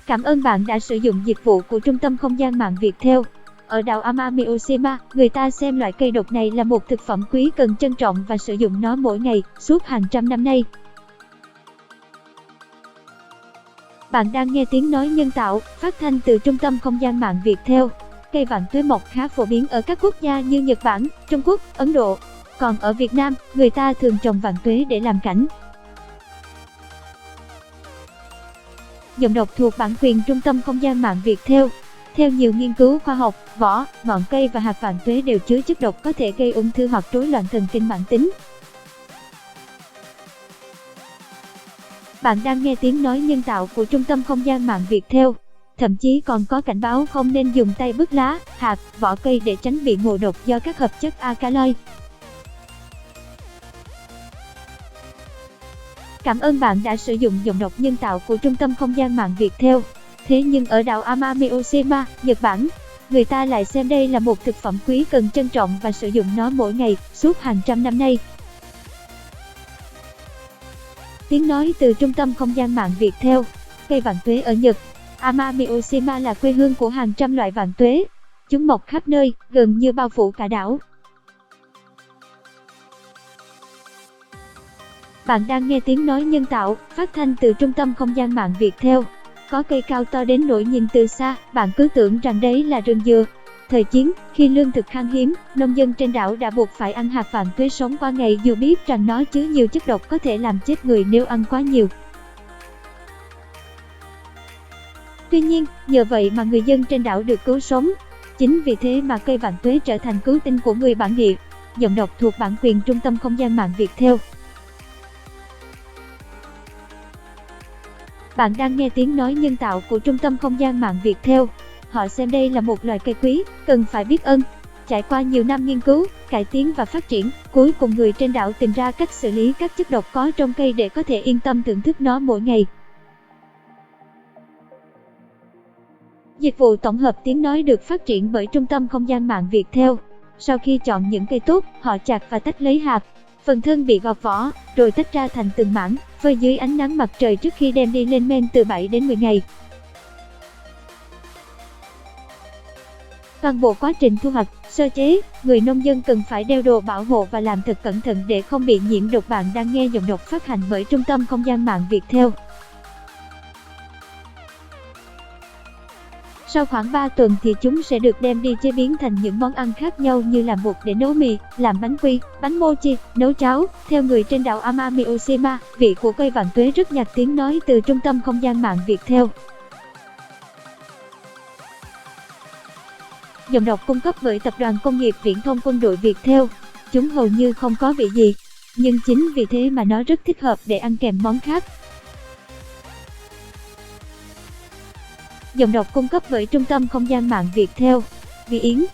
Cảm ơn bạn đã sử dụng dịch vụ của Trung tâm Không gian mạng Viettel. Ở đảo Amami Oshima, người ta xem loại cây độc này là một thực phẩm quý cần trân trọng và sử dụng nó mỗi ngày, suốt hàng trăm năm nay. Bạn đang nghe tiếng nói nhân tạo, phát thanh từ Trung tâm Không gian mạng Viettel. Cây vạn tuế mọc khá phổ biến ở các quốc gia như Nhật Bản, Trung Quốc, Ấn Độ. Còn ở Việt Nam, người ta thường trồng vạn tuế để làm cảnh. Giọng đọc thuộc bản quyền Trung tâm Không gian mạng Viettel. Theo nhiều nghiên cứu khoa học, vỏ, ngọn cây và hạt vạn tuế đều chứa chất độc có thể gây ung thư hoặc rối loạn thần kinh mãn tính. Bạn đang nghe tiếng nói nhân tạo của Trung tâm Không gian mạng Viettel. Thậm chí còn có cảnh báo không nên dùng tay bứt lá, hạt, vỏ cây để tránh bị ngộ độc do các hợp chất alkaloid. Cảm ơn bạn đã sử dụng giọng đọc nhân tạo của Trung tâm Không gian mạng Viettel. Thế nhưng ở đảo Amami Oshima, Nhật Bản, người ta lại xem đây là một thực phẩm quý cần trân trọng và sử dụng nó mỗi ngày, suốt hàng trăm năm nay. Tiếng nói từ Trung tâm Không gian mạng Viettel. Cây vạn tuế ở Nhật, Amami Oshima là quê hương của hàng trăm loại vạn tuế. Chúng mọc khắp nơi, gần như bao phủ cả đảo. Bạn đang nghe tiếng nói nhân tạo, phát thanh từ Trung tâm Không gian mạng Viettel. Có cây cao to đến nỗi nhìn từ xa, bạn cứ tưởng rằng đấy là rừng dừa. Thời chiến, khi lương thực khan hiếm, nông dân trên đảo đã buộc phải ăn hạt vạn tuế sống qua ngày dù biết rằng nó chứa nhiều chất độc có thể làm chết người nếu ăn quá nhiều. Tuy nhiên, nhờ vậy mà người dân trên đảo được cứu sống. Chính vì thế mà cây vạn tuế trở thành cứu tinh của người bản địa. Giọng đọc thuộc bản quyền Trung tâm Không gian mạng Viettel. Bạn đang nghe tiếng nói nhân tạo của Trung tâm Không gian mạng Viettel. Họ xem đây là một loài cây quý, cần phải biết ơn. Trải qua nhiều năm nghiên cứu, cải tiến và phát triển, cuối cùng người trên đảo tìm ra cách xử lý các chất độc có trong cây để có thể yên tâm thưởng thức nó mỗi ngày. Dịch vụ tổng hợp tiếng nói được phát triển bởi Trung tâm Không gian mạng Viettel. Sau khi chọn những cây tốt, họ chặt và tách lấy hạt. Phần thân bị gọt vỏ, rồi tách ra thành từng mảng, phơi dưới ánh nắng mặt trời trước khi đem đi lên men từ 7 đến 10 ngày. Toàn bộ quá trình thu hoạch, sơ chế, người nông dân cần phải đeo đồ bảo hộ và làm thật cẩn thận để không bị nhiễm độc. Bạn đang nghe giọng đọc phát hành bởi Trung tâm Không gian mạng Viettel. Sau khoảng 3 tuần thì chúng sẽ được đem đi chế biến thành những món ăn khác nhau như làm bột để nấu mì, làm bánh quy, bánh mochi, nấu cháo. Theo người trên đảo Amami Oshima, vị của cây vạn tuế rất nhạt. Tiếng nói từ Trung tâm Không gian mạng Viettel. Giọng đọc cung cấp bởi Tập đoàn Công nghiệp Viễn thông Quân đội Viettel. Chúng hầu như không có vị gì, nhưng chính vì thế mà nó rất thích hợp để ăn kèm món khác. Giọng đọc cung cấp bởi Trung tâm Không gian mạng Viettel. Vì Yến.